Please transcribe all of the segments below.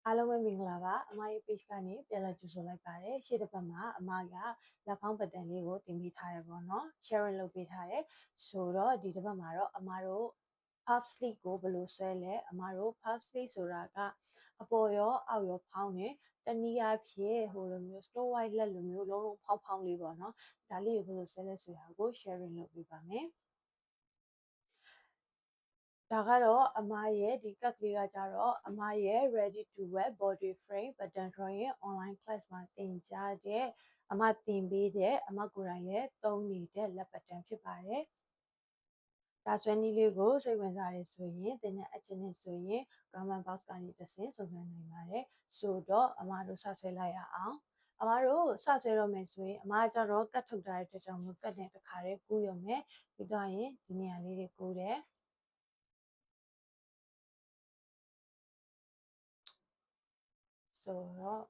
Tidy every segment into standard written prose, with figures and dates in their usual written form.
အားလုံးပဲမင်္ဂလာပါအမရဲ့ page ကနေပြန်လည်ကြိုဆိုလိုက်ပါတယ်ရှေ့တစ်ပတ်မှာအမကလက်ဖောင်းပတ်တန်လေးကိုတင်ပေးထားတယ်ပေါ့နော် sharing လုပ်ပေးထားတယ်ဆိုတော့ဒီတစ်ပတ်မှာတော့အမတို့ puff sleeve ကိုဘယ်လိုဆွဲလဲအမတို့ puff sleeve ဆိုတာကအပေါ်ရောအောက်ရောဖောင်းတယ်တနည်းအားဖြင့်ဟိုလိုမျိုး snow white လက်လိုမျိုးလုံးလုံးဖောင်းဖောင်းလေးပေါ့နော်ဒါလေးကိုဘယ်လိုဆွဲလဲဆိုတာကို sharing လုပ်ပေးပါမယ်ဒါကတော့အမရဲ့ဒီ cut လေးကကြတော့အမရဲ့ ready to wear body frame button drawing ရဲ့ online class မှာသင်ကြားတဲ့အမသင်ပေးတဲ့အမကိုယ်တိုင်လည်းသုံးနေတဲ့လက်ပတ်တန်ဖြစ်ပါတယ်။ဒါဆွဲနည်းလေးကိုစိတ်ဝင်စားရဆိုရင်သင်တဲ့အချင်းနဲ့ဆိုရင် comment box ကနေတစ်ဆင့်စုံစမ်းနိုင်ပါတယ်။ဆိုတော့အမတို့စဆွဲလိုက်ရအောင်။အမတို့စဆွဲတော့မယ်ဆိုရင်အမကြတော့ကတ်ထုတ်ထားတဲ့အတွက်ကြောင့်မို့ကတ်နဲ့တစ်ခါတည်းကူးရုံနဲ့ပြီးတော့ရင်ဒီနေရာလေးတွေကူးတယ်။ဆိုတော့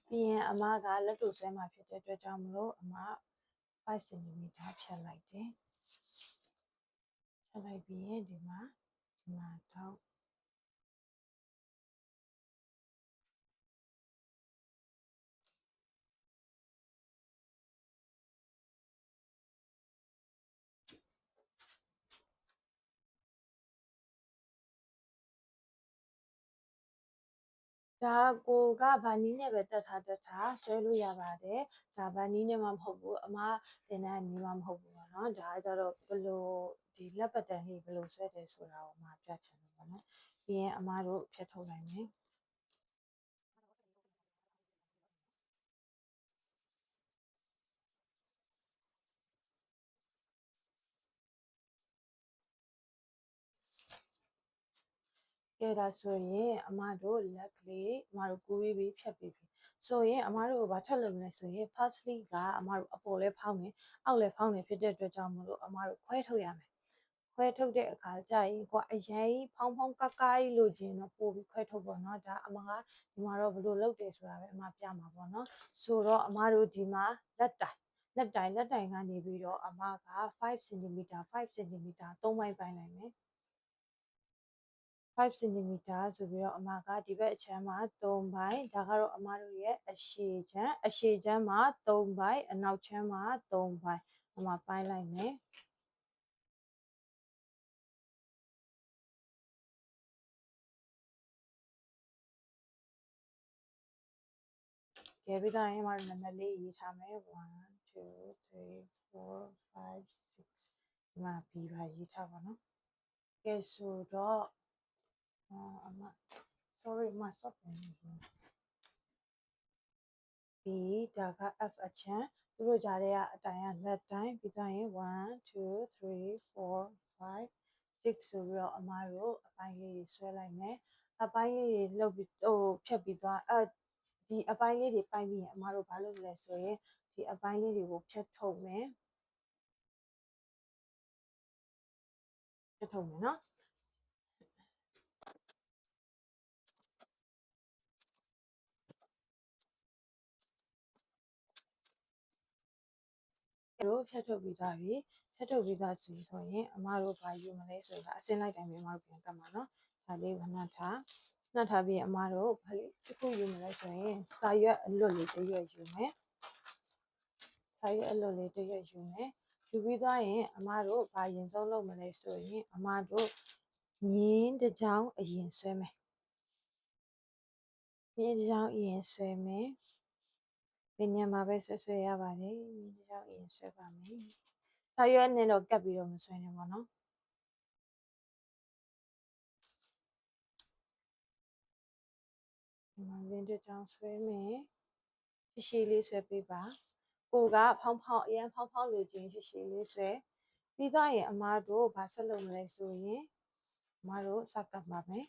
ပြီးရင်အမကလက်တို့ဆွဲမှာဖြစ်တဲ့အတွက်ကြောင့်မလို့အမ5 cm ဖြတ်လိုက်တယ်ဖြတ်လိုက်ပြီးရင်ဒီမှာတော့ဒါကိုကဗာနီးနဲ့ပဲတက်ထားဆွဲလို့ရပါတယ်ဒါဗာနီးနဲ့မှမဟုတ်ဘူးအမတင်တဲ့နီးမှမဟုတ်ဘူးပေါ့နော်ဒါကကြတော့ဘလို့ဒီလက်ပတ်တန်လေးဘလို့ဆွဲတယ်ဆိုတာကိုအမပြချင်တယ်ပေါ့နော်ပြီးရင်အမတို့ဖြတ်ထုတ်လိုက်မယ်ကဲဒါဆိုရင်အမတို့လက်ကလေးအမတို့ကူးပြီးဖြတ်ပြီးပြီဆိုရင်အမတို့ဘာထပ်လုပ်မလဲဆိုရင် firstly ကအမတို့အပေါ်လဲဖောင်းတယ်အောက်လဲဖောင်းတယ်ဖြစ်တဲ့အတွက်ကြောင့်မလို့အမတို့ခွဲထုတ်ရမယ်ခွဲထုတ်တဲ့အခါကျရင်ကိုကအရင်ဖောင်းဖောင်းကကိုက်လို့ခြင်းတော့ပို့ပြီးခွဲထုတ်ပေါ့နော်ဒါအမကဒီမှာတော့ဘယ်လိုလုပ်တယ်ဆိုတာပဲအမပြမှာပေါ့နော်ဆိုတော့အမတို့ဒီမှာလက်တိုင်ကနေပြီးတော့အမက5 cm 5 cm 3ပိုင်းပိုင်းလိုက်မယ်5 cm ဆိုပြီးတော့အမကဒီဘက်အချမ်းမှာ3ပိုင်းဒါကတော့အမတို့ရဲ့အရှည်ချမ်းမှာ3ပိုင်းအနောက်ချမ်းမှာ3ပိုင်းအမပိုင်းလိုက်မယ်ကဲပြီးတော့ရင်အမတို့နံပါတ်လေးရေးထားမယ်1 2 3 4 5 6ဒီမှာ B ပါရေးထားပါနော်ကဲဆိုတော့အမ sorry အမ stop နေပြီB ဒါက F အချမ်းသူတို့ကြားထဲကအတိုင်ကလက်တိုင်းပြီးတော့ရင်1 2 3 4 5 6ဆိုပြီးတော့အမတို့အပိုင်းလေးတွေဆွဲလိုက်မယ်အပိုင်းလေးတွေလှုပ်ပြီးဖြတ်ပြီးသွားဒီအပိုင်းလေးတွေပိုင်းပြီးရင်အမတို့ဘာလုပ်လဲဆိုရင်ဒီအပိုင်းလေးတွေကိုဖြတ်ထုတ်မယ်နော်တို့ဖြတ်ထုတ်ပြီးသွားပြီဖြတ်ထုတ်ပြီးသွားဆိုရင်အမတို့ဘာယူမလဲဆိုတာအစင်းလိုက်တိုင်းပဲအမတို့ပြန်ကတ်မှာနော်ဒါလေးကိုနှက်ထားပြီးအမတို့ဘာလေးတစ်ခုယူမလဲဆိုရင်စာရွက်အလွတ်လေးတစ်ရွက်ယူမယ်စာရွက်အလွတ်လေးတစ်ရွက်ယူမယ်ယူပြီးသွားရင်အမတို့ဘာရင်ဆုံးလုပ်မလဲဆိုရင်အမတို့မြင်းတစ်ချောင်းအရင်ဆွဲမယ်မြင်းတစ်ချောင်းအရင်ဆွဲမယ်ဘယ်ညမှာပဲဆွဲရပါတယ်မြင်းတစ်ချောင်းအရင်ဆွဲပါမယ်စာရွက်နဲ့တော့ကပ်ပြီးတော့မဆွဲနဲ့ပေါ့နော်ဒီမှာမြင်းတစ်ချောင်းဆွဲမယ်ရှည်လေးဆွဲပေးပါကိုကဖောင်းအရန်ဖောင်းလို့ခြင်းရှည်လေးဆွဲပြီးသွားရင်အမတို့ဘာဆက်လုပ်မလဲဆိုရင်အမတို့စကပ်ပါမယ်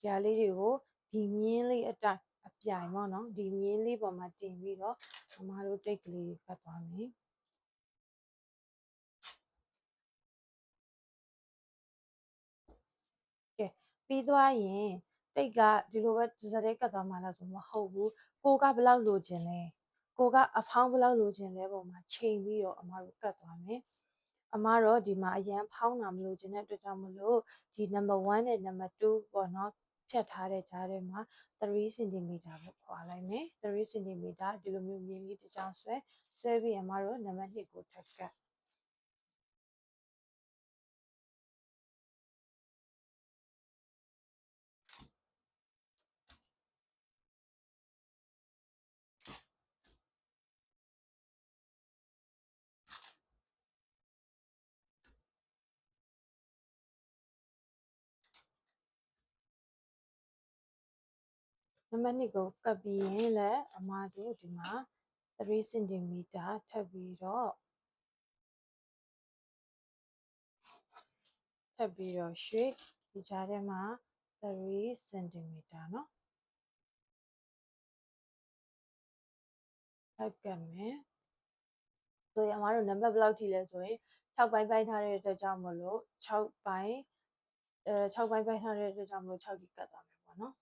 ကြာလေးတွေကိုဒီမြင်းလေးအတိုင်းအပြိုင်ပေါ့နော်ဒီမြင်းလေးပေါ်မှာတင်ပြီးတော့အမတို့တိတ်ကလေးပတ်သွားမယ်ကဲပြီးသွားရင်တိတ်ကဒီလိုပဲဇက်တဲ့ကတ်သွားမှလားဆိုမဟုတ်ဘူးကိုကဘယ်လောက်လိုချင်လဲကိုကအဖောင်းဘယ်လောက်လိုချင်လဲပုံမှာချိန်ပြီးတော့အမတို့ကတ်သွားမယ်အ အမတော့ဒီမှာအရန်ဖောင်းတာမလို့ခြင်းတဲ့အတွက်ကြောင့်မလို့ဒီ number 1နဲ့ number 2ပေါ့နော်ဖြတ်ထားတဲ့ကြားထဲမှာ3 cm ပဲခွာလိုက်မယ်3 cm ဒီလိုမျိုးမြင်းလေးတစ်ချောင်းဆွဲပြီးအမတို့နံပါတ်2ကိုထပ်ကပ်နံပါတ်2ကိုကပ်ပြီးရင်လည်းအမတို့ဒီမှာ3 cm ထပ်ပြီးတော့ရွှေ့ဒီကြားထဲမှာ3 cm နော်ထပ်ကပ်မယ်ဆိုရင်အမတို့နံပါတ်ဘယ်လောက်ထိလဲဆိုရင်6ပိုင်းပိုင်းထားတဲ့အတွက်ကြောင့်မလို့6ပိုင်းပိုင်းထားတဲ့အတွက်ကြောင့်မလို့6ဒီကတ်သွားမယ်ပေါ့နော်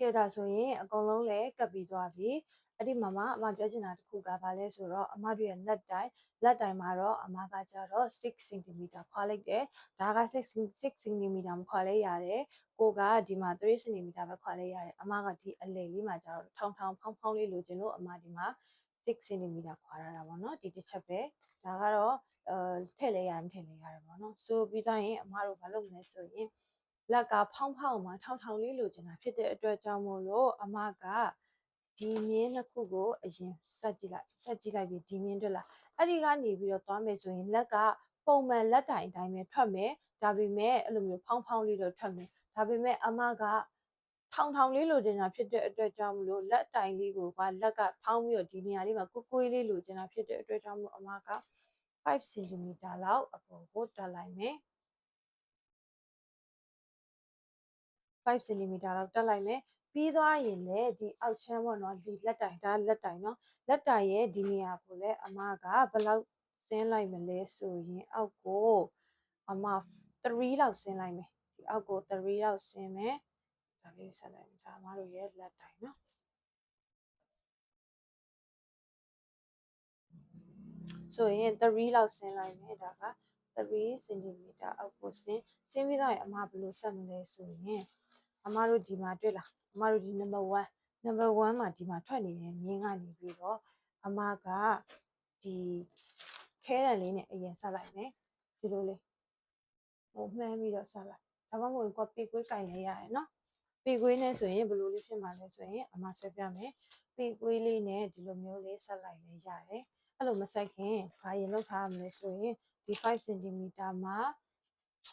ကဲဒါဆိုရင်အကုန်လုံးလည်းကပ်ပြီးသွားပြီအဲ့ဒီမှာမှအမပြောချင်တာတစ်ခုကဘာလဲဆိုတော့အမတို့ရဲ့လက်တိုင်မှာတော့အမကကြတော့6 cm ခွာလိုက်တယ်ဒါက6 cm မခွာလဲရတယ်ကိုကဒီမှာ3 cm ပဲခွာလဲရတယ်အမကဒီအလယ်လေးမှာကြတော့ထောင်ဖောင်းလေးလိုချင်လို့အမဒီမှာ6 cm ခွာရတာပေါ့နော်ဒီတစ်ချက်ပဲဒါကတော့ထည့်လဲရမထည့်လဲရတယ်ပေါ့နော်ဆိုပြီးသားရင်အမတို့ဘာလုပ်မလဲဆိုရင်လက်ကဖောင်းမှာထောင်လေးလိုချင်တာဖြစ်တဲ့အတွက်ကြောင့်မို့လို့အမကဒီမြင်းနှစ်ခုကိုအရင်ဆက်ကြည့်လိုက်ပြီးဒီမြင်းတွေ့လားအဲ့ဒီကနေပြီးတော့သွားမယ်ဆိုရင်လက်ကပုံမှန်လက်တိုင်အတိုင်းပဲထွက်မယ်ဒါပေမဲ့အဲ့လိုမျိုးဖောင်းလေးတော့ထွက်မယ်ဒါပေမဲ့အမကထောင်လေးလိုချင်တာဖြစ်တဲ့အတွက်ကြောင့်မလို့လက်တိုင်လေးကိုကလက်ကဖောင်းပြီးတော့ဒီနေရာလေးမှာကိုယ်လေးလိုချင်တာဖြစ်တဲ့အတွက်ကြောင့်မလို့အမက5 cm လောက်အပေါ်ကိုတက်လိုက်မယ်5 cm လောက်တက်လိုက်မယ်ပြီးသွားရင်လည်းဒီအောက်ချမ်းပေါ့နော်ဒီလက်တိုင်ဒါလက်တိုင်နော်လက်တိုင်ရဲ့ဒီနေရာကိုလည်းအမကဘယ်လောက်ဆင်းလိုက်မလဲဆိုရင်အောက်ကိုအမ3လောက်ဆင်းလိုက်မယ်ဒီအောက်ကို3လောက်ဆင်းမယ်ဒါလေးဆက်လိုက်မယ်ဒါအမတို့ရဲ့လက်တိုင်နော်ဆိုရင်3လောက်ဆင်းလိုက်မယ်ဒါက3 cm အောက်ကိုဆင်းပြီးတော့အမဘယ်လိုဆက်မလဲဆိုရင်အမတို့ဒီမှာတွေ့လားအမတို့ဒီ number 1မှာဒီမှာထွက်နေတဲ့မြင်းကနေပြီးတော့အမကဒီခဲတံလေးနဲ့အရင်ဆက်လိုက်မယ်ဒီလိုလေးဟိုမှန်းပြီးတော့ဆက်လိုက်ဒါမှမဟုတ်ကိုပေကွေးကင်လဲရတယ်နော်ပေကွေးနဲ့ဆိုရင်ဘယ်လိုလေးဖြစ်မှာလဲဆိုရင်အမဆွဲပြမယ်ပေကွေးလေးနဲ့ဒီလိုမျိုးလေးဆက်လိုက်လဲရတယ်အဲ့လိုမဆက်ခင်ဘာရင်လောက်ထားရမလဲဆိုရင်ဒီ5 cm မှာ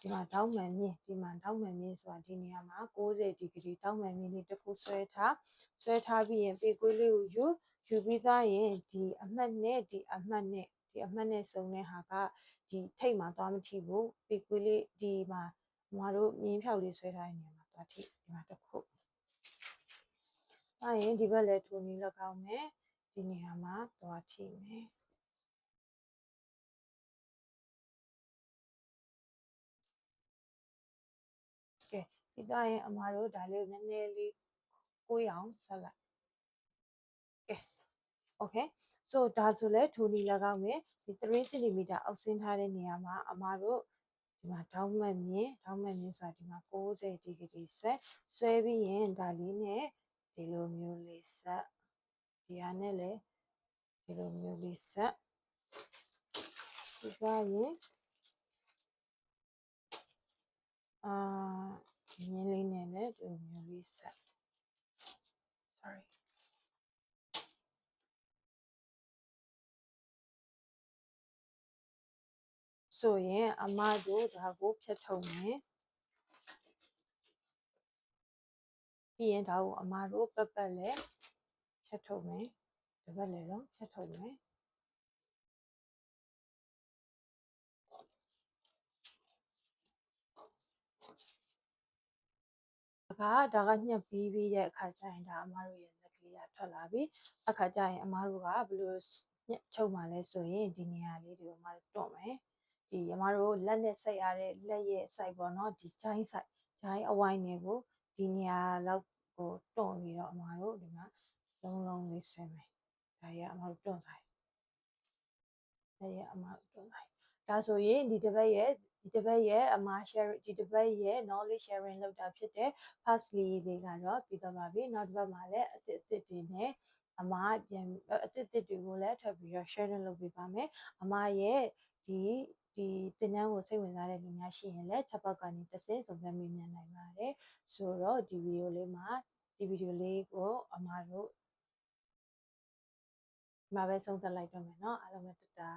ဒီမှာတောင်းမှန်မြင့်ဒီမှာတောင်းမှန်မြင့်ဆိုတာဒီနေရာမှာ60ဒီဂရီတောင်းမှန်မြင့်လေးတစ်ခုဆွဲထားပြီးရင်ပေကွေးလေးကိုယူပြီးသားရင်ဒီအမှတ်နဲ့စုံတဲ့ဟာကဒီထိတ်မှာသွားမထိဘူးပေကွေးလေးဒီမှာမတို့မြင်းဖြောက်လေးဆွဲထားတဲ့နေရာမှာသွားထိဒီမှာတစ်ခုအဲ့ရင်ဒီဘက်လည်းထိုးနည်း၎င်းနဲ့ဒီနေရာမှာသွားထိမယ်ကဲပြီးတော့ရင်အမတို့ဒါလေးကိုနည်းနည်းလေးကိုးအောင်ဆက်လိုက်ကဲ okay so ဒါဆိုလဲထိုနည်း၎င်းနဲ့ဒီ3 cm အောက်ဆင်းထားတဲ့နေရာမှာအမတို့ဒီမှာထောင်းမှတ်မြင့်ဆိုတာဒီမှာ60ဒီဂရီဆွဲပြီးရင်ဒါလေးနဲ့ဒီလိုမျိုးလေးဆက်ဒီဟာနဲ့လည်းဒီလိုမျိုးလေးဆက်ဒီကရင်မြင်းလေးနဲ့လည်းဒီလိုမျိုးလေးဆက် sorry ဆိုရင်အမတို့ဒါကိုဖြတ်ထုတ်မယ်ပြီးရင်ဒါကိုအမတို့ပတ်လည်းဖြတ်ထုတ်မယ်ဒီဘက်လည်းတော့ဖြတ်ထုတ်မယ်ဒါကညှက်ပြီးတဲ့အခါကျရင်ဒါအမတို့ရဲ့လက်ကလေးကထွက်လာပြီအခါကျရင်အမတို့ကဘယ်လိုချုပ်မှာလဲဆိုရင်ဒီနေရာလေးတွေကိုအမတို့တွန့်မယ်ဒီအမတို့လက်နဲ့ဆက်ရတဲ့လက်ရဲ့ site ပေါ့နော်ဒီဂျိုင်းအဝိုင်းတွေကိုဒီနေရာလောက်ကိုတွန့်ပြီးတော့အမတို့ဒီမှာလုံးလေးဆွဲမယ်ဒါရအမတို့တွန့်ဆိုင်ဒါရအမတို့တွန့်ဆိုင်ဒါ ဒါဆိုရင်ဒီတစ်ပတ်ရဲ့အမာ share ဒီတစ်ပတ်ရဲ့ knowledge sharing လုပ်တာဖြစ်တဲ့ parsley တွေကတော့ပြီးတော့ပါပြီနောက်တစ်ပတ်မှာလည်းအသစ်တွေနဲ့အမားပြန်အသစ်တွေကိုလည်းထပ်ပြီးတော့ share လုပ်ပေးပါမယ်အမားရဲ့ဒီသင်တန်းကိုစိတ်ဝင်စားတဲ့လူများရှိရင်လည်း chat box ကနေတစ်ဆင့်စုံစမ်းမေးမြန်းနိုင်ပါတယ်ဆိုတော့ဒီဗီဒီယိုလေးကိုအမားတို့ဒီမှာပဲဆုံးသက်လိုက်တော့မယ်เนาะအားလုံးပဲတတာ